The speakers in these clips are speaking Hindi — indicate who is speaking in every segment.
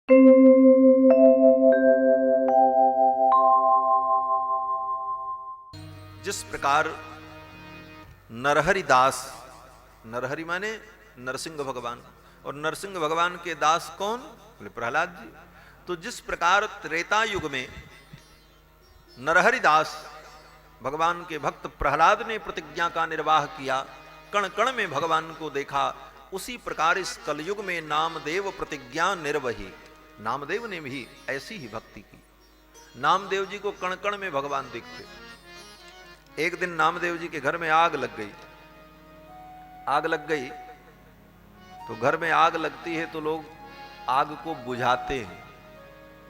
Speaker 1: जिस प्रकार नरहरि दास, नरहरि माने नरसिंह भगवान, और नरसिंह भगवान के दास कौन? बोले प्रहलाद जी। तो जिस प्रकार त्रेता युग में नरहरि दास भगवान के भक्त प्रहलाद ने प्रतिज्ञा का निर्वाह किया, कण कण में भगवान को देखा, उसी प्रकार इस कलयुग में नामदेव प्रतिज्ञा निर्वही। नामदेव ने भी ऐसी ही भक्ति की। नामदेव जी को कण कण में भगवान दिखते। एक दिन नामदेव जी के घर में आग लग गई। आग लग गई तो घर में आग लगती है तो लोग आग को बुझाते हैं।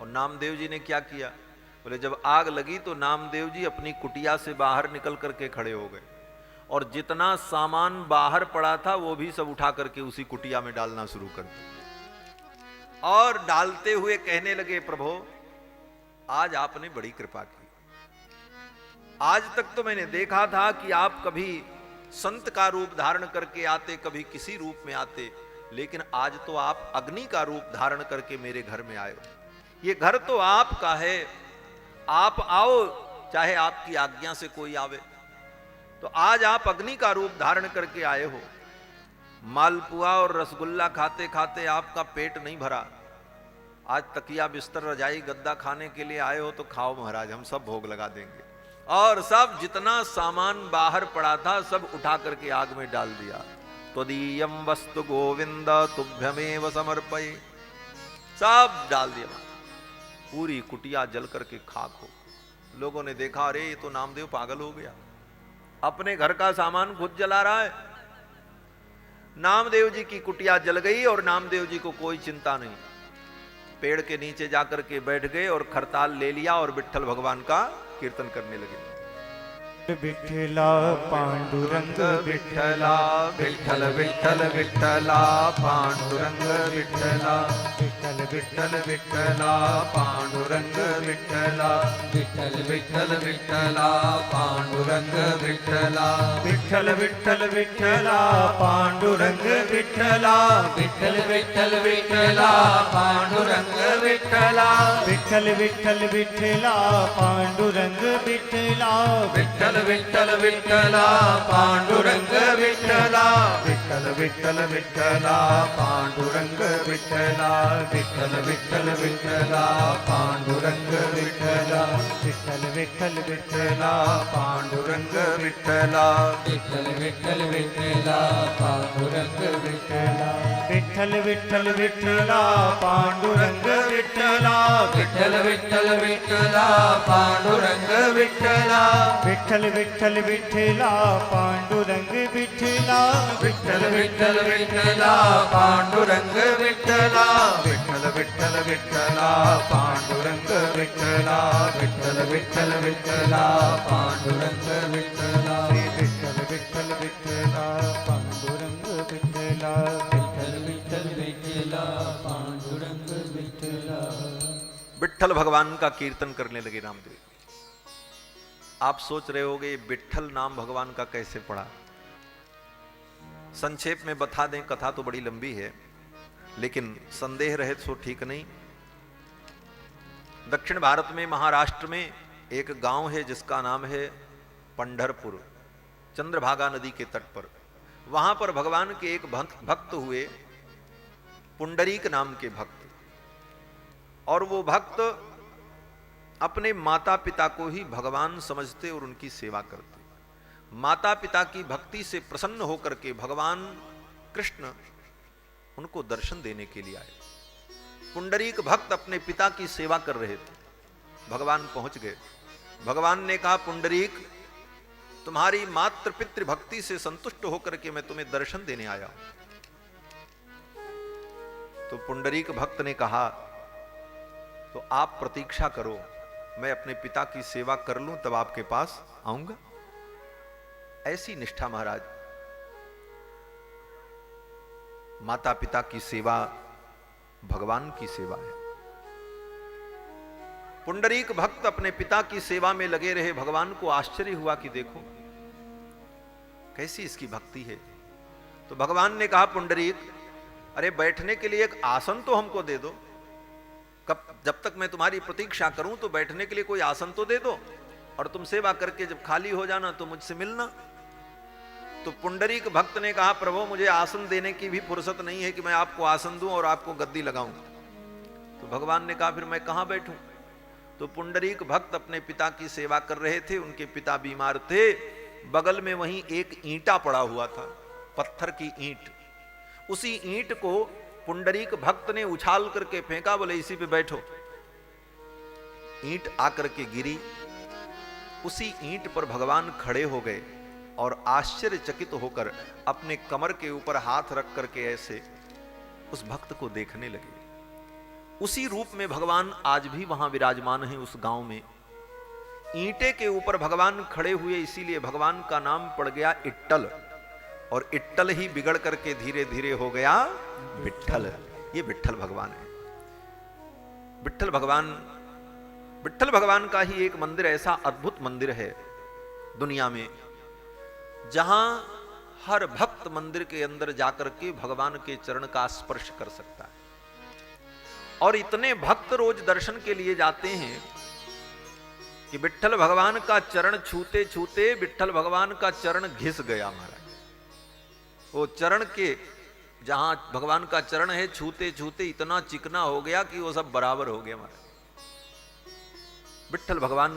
Speaker 1: और नामदेव जी ने क्या किया? बोले जब आग लगी तो नामदेव जी अपनी कुटिया से बाहर निकल करके खड़े हो गए, और जितना सामान बाहर पड़ा था वो भी सब उठा करके उसी कुटिया में डालना शुरू कर दिया। और डालते हुए कहने लगे, प्रभु आज आपने बड़ी कृपा की। आज तक तो मैंने देखा था कि आप कभी संत का रूप धारण करके आते, कभी किसी रूप में आते, लेकिन आज तो आप अग्नि का रूप धारण करके मेरे घर में आए हो। ये घर तो आपका है, आप आओ चाहे आपकी आज्ञा से कोई आवे। तो आज आप अग्नि का रूप धारण करके आए हो। मालपुआ और रसगुल्ला खाते खाते आपका पेट नहीं भरा। आज तकिया बिस्तर रजाई गद्दा खाने के लिए आए हो तो खाओ महाराज, हम सब भोग लगा देंगे। और सब जितना सामान बाहर पड़ा था सब उठा करके आग में डाल दिया। त्वदीयम वस्तु गोविंद तुभ्यमेव समर्पये, सब डाल दिया। पूरी कुटिया जल करके खाक हो। लोगों ने देखा, अरे ये तो नामदेव पागल हो गया, अपने घर का सामान खुद जला रहा है। नामदेव जी की कुटिया जल गई और नामदेव जी को कोई चिंता नहीं। पेड़ के नीचे जाकर के बैठ गए और खरताल ले लिया और विट्ठल भगवान का कीर्तन करने लगे।
Speaker 2: विठ्ठला पांडुरंग विठ्ठला,
Speaker 1: विठ्ठल विठ्ठल विठ्ठला पांडुरंग विठ्ठला,
Speaker 2: विठ्ठल विठ्ठल
Speaker 1: विठ्ठला पांडुरंग विठ्ठला, विठ्ठल विठ्ठल विठ्ठला पांडुरंग विठ्ठला,
Speaker 2: विठ्ठल विठ्ठल विठ्ठला पांडुरंग विठ्ठला,
Speaker 1: विठ्ठल विठ्ठल विठ्ठला पांडुरंग विठ्ठला,
Speaker 2: विठ्ठल विठ्ठल विठ्ठला पांडुरंग विठ्ठला,
Speaker 1: विठ्ठल विठ्ठल विठ्ठला पांडुरंग विठ्ठला,
Speaker 2: विठ्ठल विठ्ठल विठ्ठला पांडुरंग विठ्ठला,
Speaker 1: विठ्ठल विठ्ठल विठ्ठला पांडुरंग विठ्ठला,
Speaker 2: विठ्ठल विठ्ठल विठ्ठला
Speaker 1: पांडुरंग विठ्ठला,
Speaker 2: विठ्ठल विठ्ठल विठ्ठला पांडुरंग विठ्ठला, विठ्ठल विठ्ठल विठ्ठला पांडुरंग विठ्ठला,
Speaker 1: विठ्ठल विठ्ठल विठ्ठला पांडुरंग विठ्ठला,
Speaker 2: विठ्ठल विठ्ठल विठ्ठला पांडुरंग विठ्ठला,
Speaker 1: विठ्ठल विठ्ठल विठ्ठला पांडुरंग विठ्ठला, विठ्ठल विठ्ठल विठ्ठला पांडुरंग विठ्ठला, विठ्ठल विठ्ठल विठ्ठला पांडुरंग विठ्ठला,
Speaker 2: विठ्ठल विठ्ठल विठ्ठला पांडुरंग विठ्ठला, विठ्ठल विठ्ठल विठ्ठला पांडुरंग विठ्ठला।
Speaker 1: विठ्ठल भगवान का कीर्तन करने लगे रामदेव। आप सोच रहे होगे विठ्ठल नाम भगवान का कैसे पड़ा। संक्षेप में बता दें, कथा तो बड़ी लंबी है लेकिन संदेह रहे तो ठीक नहीं। दक्षिण भारत में महाराष्ट्र में एक गांव है जिसका नाम है पंढरपुर, चंद्रभागा नदी के तट पर। वहां पर भगवान के एक भक्त हुए, पुंडरीक नाम के भक्त। और वो भक्त अपने माता पिता को ही भगवान समझते और उनकी सेवा करते। माता पिता की भक्ति से प्रसन्न होकर के भगवान कृष्ण उनको दर्शन देने के लिए आए। पुंडरीक भक्त अपने पिता की सेवा कर रहे थे, भगवान पहुंच गए। भगवान ने कहा, पुंडरीक तुम्हारी मातृ पितृ भक्ति से संतुष्ट होकर के मैं तुम्हें दर्शन देने आया हूं। तो पुंडरीक भक्त ने कहा, तो आप प्रतीक्षा करो, मैं अपने पिता की सेवा कर लूं तब आपके पास आऊंगा। ऐसी निष्ठा महाराज। माता पिता की सेवा भगवान की सेवा है। पुंडरीक भक्त अपने पिता की सेवा में लगे रहे। भगवान को आश्चर्य हुआ कि देखो कैसी इसकी भक्ति है। तो भगवान ने कहा, पुंडरीक अरे बैठने के लिए एक आसन तो हमको दे दो। जब तक मैं तुम्हारी प्रतीक्षा करूं तो बैठने के लिए कोई आसन तो दे दो, और तुम सेवा करके जब खाली हो जाना तो मुझसे मिलना। तो पुंडरीक भक्त ने कहा, प्रभु मुझे आसन देने की भी फुर्सत नहीं है कि मैं आपको आसन दूं और आपको गद्दी लगाऊं। तो भगवान ने कहा, फिर मैं कहां बैठूं? तो पुंडरीक भक्त अपने पिता की सेवा कर रहे थे, उनके पिता बीमार थे। बगल में वहीं एक ईंटा पड़ा हुआ था, पत्थर की ईंट। उसी ईंट को पुंडरीक भक्त ने उछाल करके फेंका, बोले इसी पे बैठो। ईंट आकर के गिरी, उसी ईंट पर भगवान खड़े हो गए और आश्चर्यचकित होकर अपने कमर के ऊपर हाथ रख करके ऐसे उस भक्त को देखने लगे। उसी रूप में भगवान आज भी वहां विराजमान हैं उस गांव में। ईंटे के ऊपर भगवान खड़े हुए, इसीलिए भगवान का नाम पड़ गया इट्टल, और इट्टल ही बिगड़ करके धीरे धीरे हो गया विट्ठल। ये विट्ठल भगवान है। विट्ठल भगवान का ही एक मंदिर ऐसा अद्भुत मंदिर है दुनिया में, जहां हर भक्त मंदिर के अंदर जाकर के भगवान के चरण का स्पर्श कर सकता है। और इतने भक्त रोज दर्शन के लिए जाते हैं कि विट्ठल भगवान का चरण छूते छूते विट्ठल भगवान का चरण घिस गया महाराज। वो चरण के जहां भगवान का चरण है, छूते छूते इतना चिकना हो गया कि वो सब बराबर हो गया महाराज। विट्ठल भगवान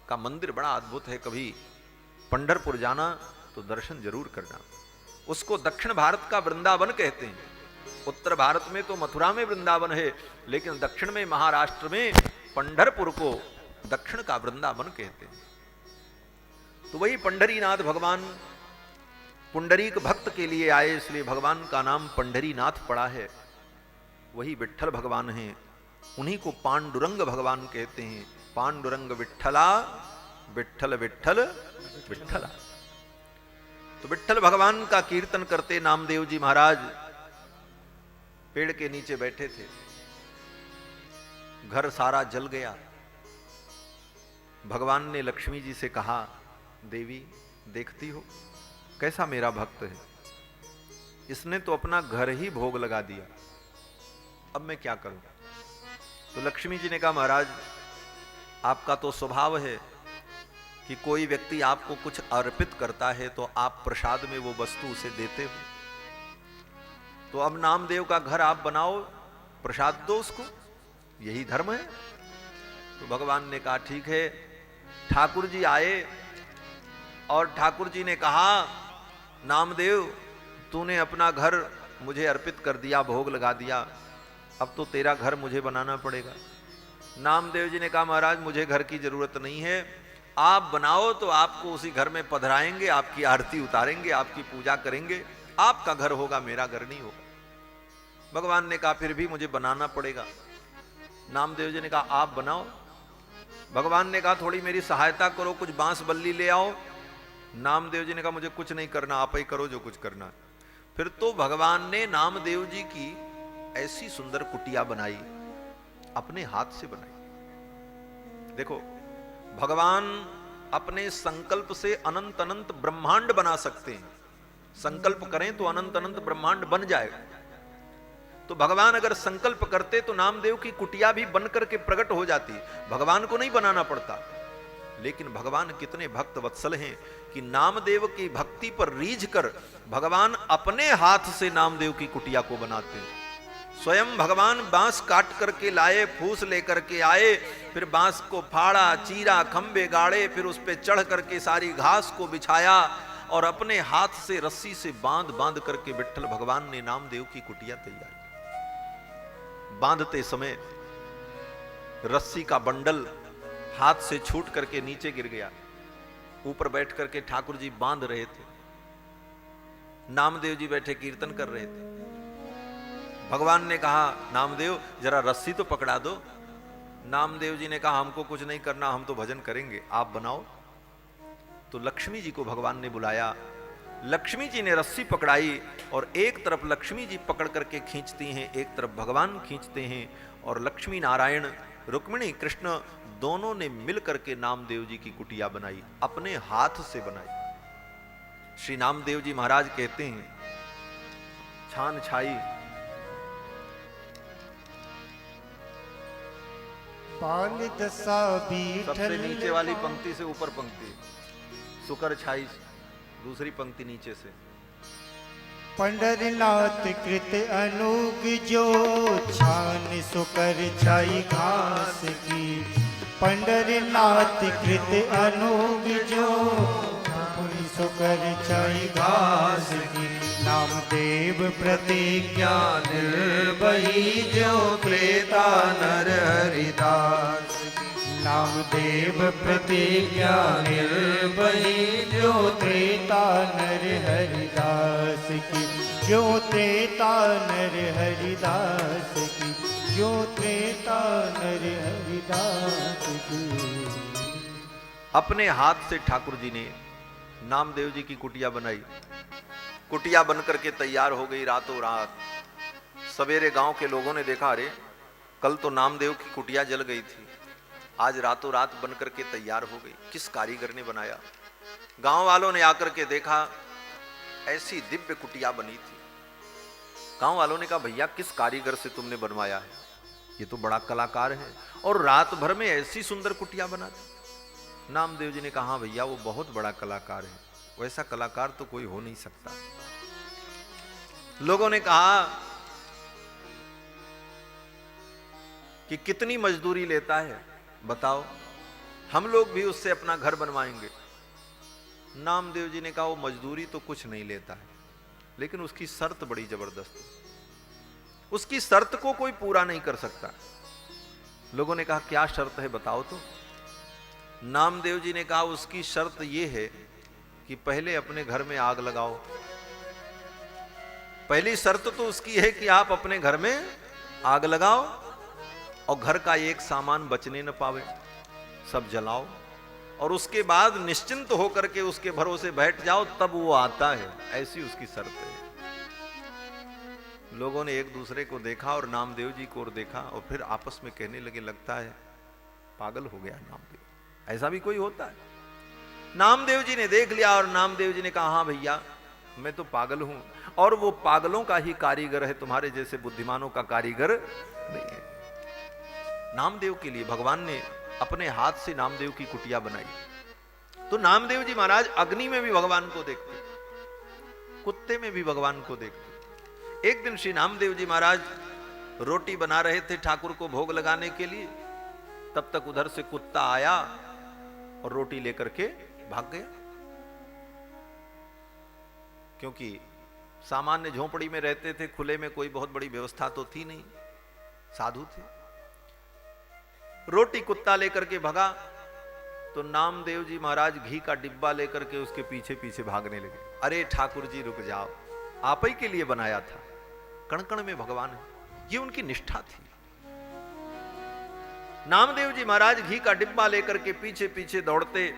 Speaker 1: का मंदिर बड़ा अद्भुत है। कभी पंढरपुर जाना तो दर्शन जरूर करना। उसको दक्षिण भारत का वृंदावन कहते हैं। उत्तर भारत में तो मथुरा में वृंदावन है, लेकिन दक्षिण में महाराष्ट्र में पंढरपुर को दक्षिण का वृंदावन कहते हैं। तो वही पंढरीनाथ भगवान पुंडरीक भक्त के लिए आए, इसलिए भगवान का नाम पंढरीनाथ पड़ा है। वही विट्ठल भगवान हैं, उन्हीं को पांडुरंग भगवान कहते हैं। पांडुरंग विट्ठला, विट्ठल विट्ठल विट्ठला। तो विट्ठल भगवान का कीर्तन करते नामदेव जी महाराज पेड़ के नीचे बैठे थे। घर सारा जल गया। भगवान ने लक्ष्मी जी से कहा, देवी देखती हो कैसा मेरा भक्त है, इसने तो अपना घर ही भोग लगा दिया, अब मैं क्या करूं? तो लक्ष्मी जी ने कहा, महाराज आपका तो स्वभाव है कि कोई व्यक्ति आपको कुछ अर्पित करता है तो आप प्रसाद में वो वस्तु उसे देते हो। तो अब नामदेव का घर आप बनाओ, प्रसाद दो उसको, यही धर्म है। तो भगवान ने कहा ठीक है। ठाकुर जी आए और ठाकुर जी ने कहा, नामदेव तूने अपना घर मुझे अर्पित कर दिया, भोग लगा दिया, अब तो तेरा घर मुझे बनाना पड़ेगा। नामदेव जी ने कहा, महाराज मुझे घर की जरूरत नहीं है, आप बनाओ तो आपको उसी घर में पधराएंगे, आपकी आरती उतारेंगे, आपकी पूजा करेंगे, आपका घर होगा, मेरा घर नहीं होगा। भगवान ने कहा फिर भी मुझे बनाना पड़ेगा। नामदेव जी ने कहा आप बनाओ। भगवान ने कहा थोड़ी मेरी सहायता करो, कुछ बांस बल्ली ले आओ। नामदेव जी ने कहा मुझे कुछ नहीं करना, आप ही करो जो कुछ करना। फिर तो भगवान ने नामदेव जी की ऐसी सुंदर कुटिया बनाई, अपने हाथ से बनाई। देखो भगवान अपने संकल्प से अनंत अनंत ब्रह्मांड बना सकते हैं। संकल्प करें तो अनंत अनंत ब्रह्मांड बन जाएगा। तो भगवान अगर संकल्प करते तो नामदेव की कुटिया भी बनकर के प्रकट हो जाती, भगवान को नहीं बनाना पड़ता। लेकिन भगवान कितने भक्त वत्सल हैं कि नामदेव की भक्ति पर रीझ कर भगवान अपने हाथ से नामदेव की कुटिया को बनाते हैं। स्वयं भगवान बांस काट करके लाए, फूस लेकर के आए, फिर बांस को फाड़ा, चीरा, खंबे गाड़े, फिर उस पे चढ़ करके सारी घास को बिछाया और अपने हाथ से रस्सी से बांध बांध करके विट्ठल भगवान ने नामदेव की कुटिया तैयार की। बांधते समय रस्सी का बंडल हाथ से छूट करके नीचे गिर गया। ऊपर बैठ करके ठाकुर जी बांध रहे थे, नामदेव जी बैठे कीर्तन कर रहे थे। भगवान ने कहा नामदेव जरा रस्सी तो पकड़ा दो। नामदेव जी ने कहा हमको कुछ नहीं करना, हम तो भजन करेंगे, आप बनाओ। तो लक्ष्मी जी को भगवान ने बुलाया। लक्ष्मी जी ने रस्सी पकड़ाई और एक तरफ लक्ष्मी जी पकड़ करके खींचती हैं, एक तरफ भगवान खींचते हैं, और लक्ष्मी नारायण रुक्मिणी कृष्ण दोनों ने मिल करके नामदेव जी की कुटिया बनाई, अपने हाथ से बनाई। श्री नामदेव जी महाराज कहते हैं, छान छाई
Speaker 2: पाल दसा
Speaker 1: सबसे
Speaker 2: बीठल
Speaker 1: नीचे वाली पंक्ति से ऊपर पंक्ति, सुकर छाई दूसरी पंक्ति नीचे से।
Speaker 2: पंडरनाथ कृत अनुग जो छान सुकर छाई घास की। पंडरनाथ कृत अनुग जो छान सुकर छाई घास की। नामदेव प्रतिज्ञा निर्भयी जो त्रेता नर हरिदास। नामदेव प्रतिज्ञा निर्भयी जो त्रेता नर हरिदास की। जो त्रेता नर हरिदास की। जो त्रेता नर हरिदास की।
Speaker 1: अपने हाथ से ठाकुर जी ने नामदेव जी की कुटिया बनाई। कुटिया बनकर के तैयार हो गई रातों रात। सवेरे गांव के लोगों ने देखा, अरे कल तो नामदेव की कुटिया जल गई थी, आज रातों रात बनकर के तैयार हो गई, किस कारीगर ने बनाया। गांव वालों ने आकर के देखा, ऐसी दिव्य कुटिया बनी थी। गांव वालों ने कहा, भैया किस कारीगर से तुमने बनवाया है, ये तो बड़ा कलाकार है और रात भर में ऐसी सुंदर कुटिया बना दी। नामदेव जी ने कहा, हाँ भैया वो बहुत बड़ा कलाकार है, वैसा कलाकार तो कोई हो नहीं सकता। लोगों ने कहा कि कितनी मजदूरी लेता है बताओ, हम लोग भी उससे अपना घर बनवाएंगे। नामदेव जी ने कहा, वो मजदूरी तो कुछ नहीं लेता है, लेकिन उसकी शर्त बड़ी जबरदस्त है, उसकी शर्त को कोई पूरा नहीं कर सकता। लोगों ने कहा, क्या शर्त है बताओ तो। नामदेव जी ने कहा, उसकी शर्त यह है कि पहले अपने घर में आग लगाओ। पहली शर्त तो उसकी है कि आप अपने घर में आग लगाओ और घर का एक सामान बचने न पावे, सब जलाओ, और उसके बाद निश्चिंत होकर के उसके भरोसे बैठ जाओ, तब वो आता है। ऐसी उसकी शर्त है। लोगों ने एक दूसरे को देखा और नामदेव जी को और देखा और फिर आपस में कहने लगे, लगता है पागल हो गया नामदेव, ऐसा भी कोई होता है। नामदेव जी ने देख लिया और नामदेव जी ने कहा, हाँ भैया मैं तो पागल हूं, और वो पागलों का ही कारीगर है, तुम्हारे जैसे बुद्धिमानों का कारीगर नहीं है। नामदेव के लिए भगवान ने अपने हाथ से नामदेव की कुटिया बनाई। तो नामदेव जी महाराज अग्नि में भी भगवान को देखते, कुत्ते में भी भगवान को देखते। एक दिन श्री नामदेव जी महाराज रोटी बना रहे थे ठाकुर को भोग लगाने के लिए, तब तक उधर से कुत्ता आया और रोटी लेकर के भाग गया। क्योंकि सामान्य झोपड़ी में रहते थे, खुले में कोई बहुत बड़ी व्यवस्था तो थी नहीं, साधु थे। रोटी कुत्ता लेकर के भगा तो नामदेव जी महाराज घी का डिब्बा लेकर के उसके पीछे पीछे भागने लगे। अरे ठाकुर जी रुक जाओ, आप ही के लिए बनाया था, कण कण में भगवान है, ये उनकी निष्ठा थी। नामदेव जी महाराज घी का डिब्बा लेकर के पीछे पीछे दौड़ते,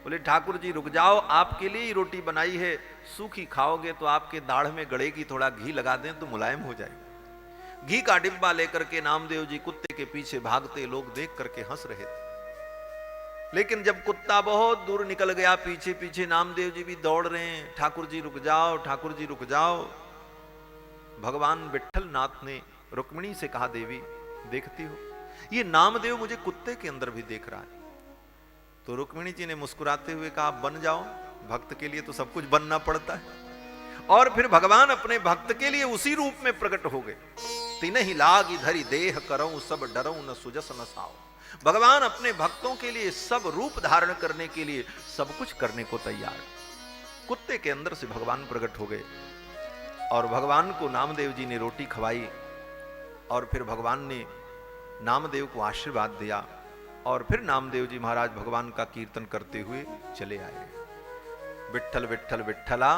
Speaker 1: बोले ठाकुर जी रुक जाओ, आपके लिए ही रोटी बनाई है, सूखी खाओगे तो आपके दाढ़ में गड़ेगी, थोड़ा घी लगा दें तो मुलायम हो जाएगा। घी का डिब्बा लेकर के नामदेव जी कुत्ते के पीछे भागते, लोग देख करके हंस रहे थे। लेकिन जब कुत्ता बहुत दूर निकल गया, पीछे पीछे नामदेव जी भी दौड़ रहे हैं, ठाकुर जी रुक जाओ, ठाकुर जी रुक जाओ। भगवान विट्ठल नाथ ने रुक्मिणी से कहा, देवी देखती हो, ये नामदेव मुझे कुत्ते के अंदर भी देख रहा है। तो रुक्मिणी जी ने मुस्कुराते हुए कहा, बन जाओ, भक्त के लिए तो सब कुछ बनना पड़ता है। और फिर भगवान अपने भक्त के लिए उसी रूप में प्रकट हो गए। तिनहि लागी धरि देह करऊं, सब डरऊं न सुजस न साओ। भगवान अपने भक्तों के लिए सब रूप धारण करने के लिए सब कुछ करने को तैयार। कुत्ते के अंदर से भगवान प्रकट हो गए और भगवान को नामदेव जी ने रोटी खवाई और फिर भगवान ने नामदेव को आशीर्वाद दिया और फिर नामदेव जी महाराज भगवान का कीर्तन करते हुए चले आए। विट्ठल विट्ठल विट्ठला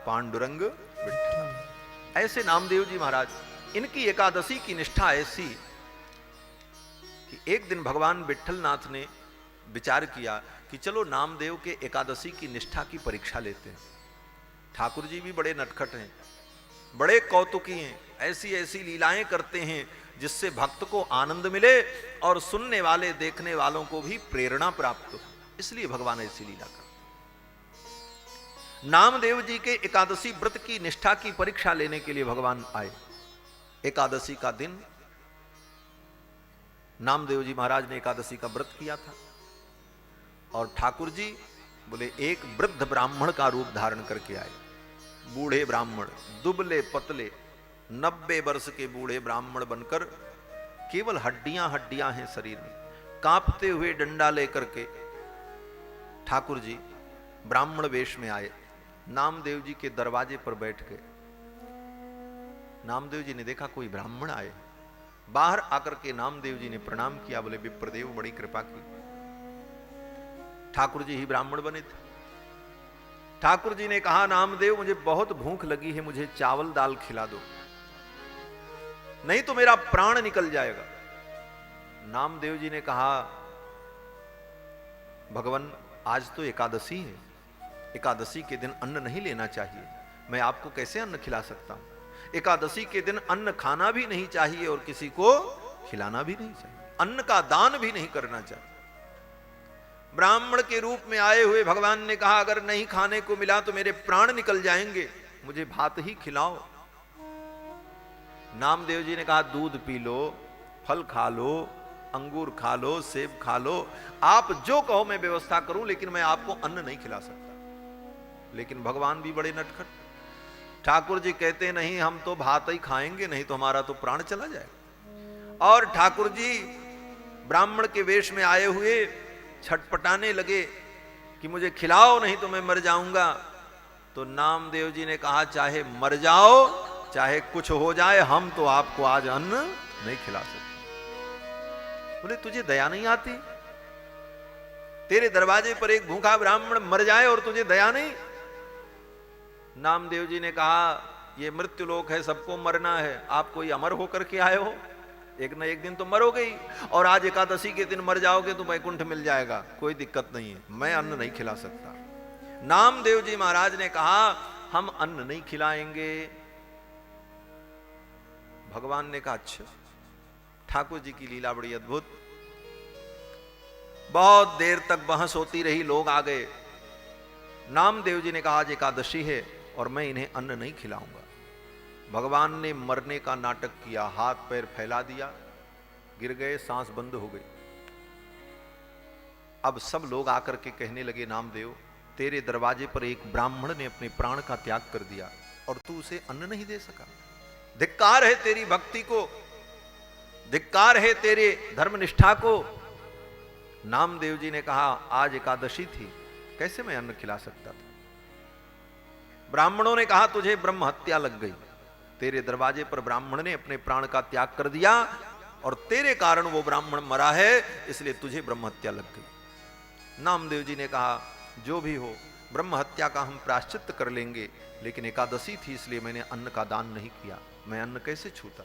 Speaker 1: पांडुरंग विट्ठल। ऐसे नामदेव जी महाराज, इनकी एकादशी की निष्ठा ऐसी कि एक दिन भगवान विट्ठलनाथ ने विचार किया कि चलो नामदेव के एकादशी की निष्ठा की परीक्षा लेते हैं। ठाकुर जी भी बड़े नटखट हैं, बड़े कौतुकी हैं, ऐसी ऐसी लीलाएं करते हैं जिससे भक्त को आनंद मिले और सुनने वाले देखने वालों को भी प्रेरणा प्राप्त हो, इसलिए भगवान ऐसी लीला करते। नामदेव जी के एकादशी व्रत की निष्ठा की परीक्षा लेने के लिए भगवान आए। एकादशी का दिन नामदेव जी महाराज ने एकादशी का व्रत किया था और ठाकुर जी बोले एक वृद्ध ब्राह्मण का रूप धारण करके आए। बूढ़े ब्राह्मण, दुबले पतले, 90 वर्ष के बूढ़े ब्राह्मण बनकर, केवल हड्डियां हड्डियां हैं शरीर में, कांपते हुए डंडा लेकर के ठाकुर जी ब्राह्मण वेश में आए। नामदेव जी के दरवाजे पर बैठ गए। नामदेव जी ने देखा कोई ब्राह्मण आए। बाहर आकर के नामदेव जी ने प्रणाम किया, बोले विप्रदेव बड़ी कृपा की। ठाकुर जी ही ब्राह्मण बने थे। ठाकुर जी ने कहा नामदेव मुझे बहुत भूख लगी है, मुझे चावल दाल खिला दो, नहीं तो मेरा प्राण निकल जाएगा। नामदेव जी ने कहा भगवान आज तो एकादशी है, एकादशी के दिन अन्न नहीं लेना चाहिए, मैं आपको कैसे अन्न खिला सकता हूं। एकादशी के दिन अन्न खाना भी नहीं चाहिए और किसी को खिलाना भी नहीं चाहिए, अन्न का दान भी नहीं करना चाहिए। ब्राह्मण के रूप में आए हुए भगवान ने कहा अगर नहीं खाने को मिला तो मेरे प्राण निकल जाएंगे, मुझे भात ही खिलाओ। नामदेव जी ने कहा दूध पी लो, फल खा लो, अंगूर खा लो, सेब खा लो, आप जो कहो मैं व्यवस्था करूं, लेकिन मैं आपको अन्न नहीं खिला सकता। लेकिन भगवान भी बड़े नटखट। ठाकुर जी कहते नहीं हम तो भात ही खाएंगे, नहीं तो हमारा तो प्राण चला जाएगा। और ठाकुर जी ब्राह्मण के वेश में आए हुए छटपटाने लगे कि मुझे खिलाओ नहीं तो मैं मर जाऊंगा। तो नामदेव जी ने कहा चाहे मर जाओ चाहे कुछ हो जाए, हम तो आपको आज अन्न नहीं खिला सकते। बोले तुझे दया नहीं आती? तेरे दरवाजे पर एक भूखा ब्राह्मण मर जाए और तुझे दया नहीं? नामदेव जी ने कहा ये मृत्यु लोक है, सबको मरना है, आप कोई अमर होकर के आए हो, एक न एक दिन तो मरोगे ही, और आज एकादशी के दिन मर जाओगे तो वैकुंठ मिल जाएगा, कोई दिक्कत नहीं है, मैं अन्न नहीं खिला सकता। नामदेव जी महाराज ने कहा हम अन्न नहीं खिलाएंगे। भगवान ने कहा अच्छा। ठाकुर जी की लीला बड़ी अद्भुत। बहुत देर तक बहस होती रही, लोग आ गए। नामदेव जी ने कहा आज एकादशी है और मैं इन्हें अन्न नहीं खिलाऊंगा। भगवान ने मरने का नाटक किया, हाथ पैर फैला दिया, गिर गए, सांस बंद हो गई। अब सब लोग आकर के कहने लगे नामदेव तेरे दरवाजे पर एक ब्राह्मण ने अपने प्राण का त्याग कर दिया और तू उसे अन्न नहीं दे सका। धिक्कार है तेरी भक्ति को, धिक्कार है तेरे धर्मनिष्ठा को। नामदेव जी ने कहा आज एकादशी थी, कैसे मैं अन्न खिला सकता था। ब्राह्मणों ने कहा तुझे ब्रह्म हत्या लग गई, तेरे दरवाजे पर ब्राह्मण ने अपने प्राण का त्याग कर दिया और तेरे कारण वो ब्राह्मण मरा है, इसलिए तुझे ब्रह्म हत्या लग गई। नामदेव जी ने कहा जो भी हो ब्रह्म हत्या का हम प्रायश्चित कर लेंगे, लेकिन एकादशी थी इसलिए मैंने अन्न का दान नहीं किया, मैं अन्न कैसे छूता।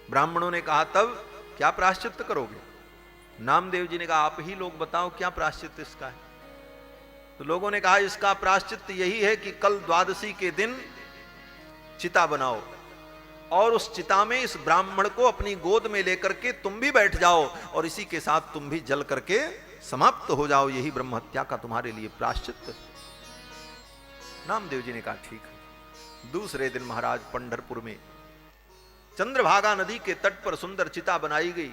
Speaker 1: ब्राह्मणों ने कहा तब क्या प्रायश्चित करोगे। नामदेव जी ने कहा आप ही लोग बताओ क्या प्रायश्चित इसका है। तो लोगों ने कहा इसका प्रायश्चित यही है कि कल द्वादशी के दिन चिता बनाओ और उस चिता में इस ब्राह्मण को अपनी गोद में लेकर के तुम भी बैठ जाओ और इसी के साथ तुम भी जल करके समाप्त हो जाओ, यही ब्रह्म हत्या का तुम्हारे लिए प्रायश्चित। नामदेव जी ने कहा ठीक है। दूसरे दिन महाराज पंढरपुर में चंद्रभागा नदी के तट पर सुंदर चिता बनाई गई।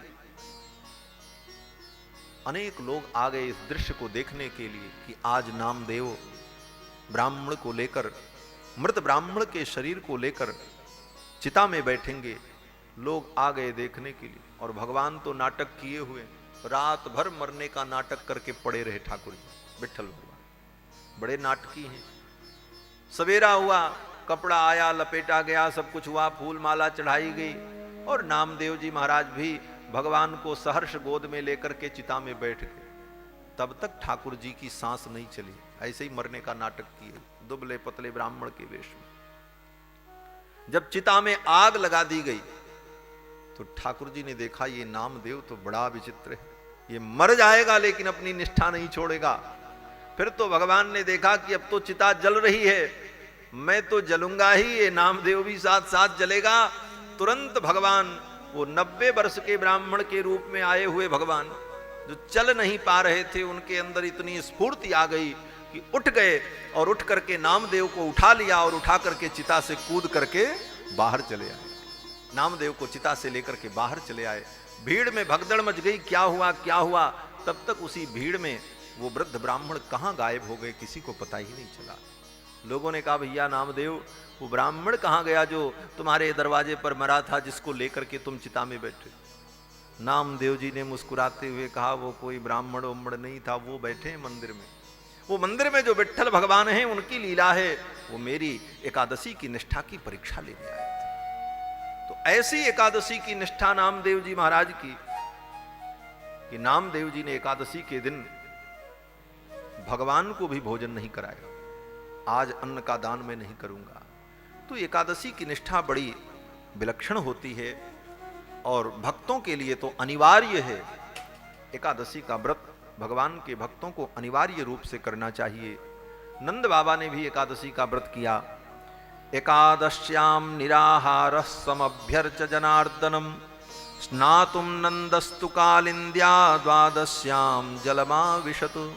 Speaker 1: अनेक लोग आ गए इस दृश्य को देखने के लिए कि आज नामदेव ब्राह्मण को लेकर, मृत ब्राह्मण के शरीर को लेकर चिता में बैठेंगे। लोग आ गए देखने के लिए और भगवान तो नाटक किए हुए, रात भर मरने का नाटक करके पड़े रहे। ठाकुर जी विठ्ठल भगवान बड़े नाटकी हैं। सवेरा हुआ, कपड़ा आया, लपेटा गया, सब कुछ हुआ, फूल माला चढ़ाई गई और नामदेव जी महाराज भी भगवान को सहर्ष गोद में लेकर के चिता में बैठ गए। तब तक ठाकुर जी की सांस नहीं चली, ऐसे ही मरने का नाटक किए, दुबले पतले ब्राह्मण के वेश में। जब चिता में आग लगा दी गई तो ठाकुर जी ने देखा ये नामदेव तो बड़ा विचित्र है, ये मर जाएगा लेकिन अपनी निष्ठा नहीं छोड़ेगा। फिर तो भगवान ने देखा कि अब तो चिता जल रही है, मैं तो जलूंगा ही, ये नामदेव भी साथ साथ जलेगा। तुरंत भगवान वो 90 वर्ष के ब्राह्मण के रूप में आए हुए भगवान जो चल नहीं पा रहे थे, उनके अंदर इतनी स्फूर्ति आ गई कि उठ गए और उठ करके नामदेव को उठा लिया और उठा करके चिता से कूद करके बाहर चले आए। नामदेव को चिता से लेकर के बाहर चले आए। भीड़ में भगदड़ मच गई, क्या हुआ क्या हुआ। तब तक उसी भीड़ में वो वृद्ध ब्राह्मण कहां गायब हो गए, किसी को पता ही नहीं चला। लोगों ने कहा, भैया नामदेव, वो ब्राह्मण कहां गया जो तुम्हारे दरवाजे पर मरा था, जिसको लेकर के तुम चिता में बैठे। नामदेव जी ने मुस्कुराते हुए कहा, वो कोई ब्राह्मण उम्मड़ नहीं था, वो बैठे हैं मंदिर में। वो मंदिर में जो विट्ठल भगवान हैं, उनकी लीला है। वो मेरी एकादशी की निष्ठा की परीक्षा लेने आए थे। तो ऐसी एकादशी की निष्ठा नामदेव जी महाराज की, कि नामदेव जी ने एकादशी के दिन भगवान को भी भोजन नहीं कराया। आज अन्न का दान मैं नहीं करूंगा। तो एकादशी की निष्ठा बड़ी विलक्षण होती है और भक्तों के लिए तो अनिवार्य है। एकादशी का व्रत भगवान के भक्तों को अनिवार्य रूप से करना चाहिए। नंद बाबा ने भी एकादशी का व्रत किया। एकादश्याम निराहारः समभ्यर्च जनार्दनम स्नातुम नंदस्तु कालिंद्या द्वादश्याम जलमाविशतु।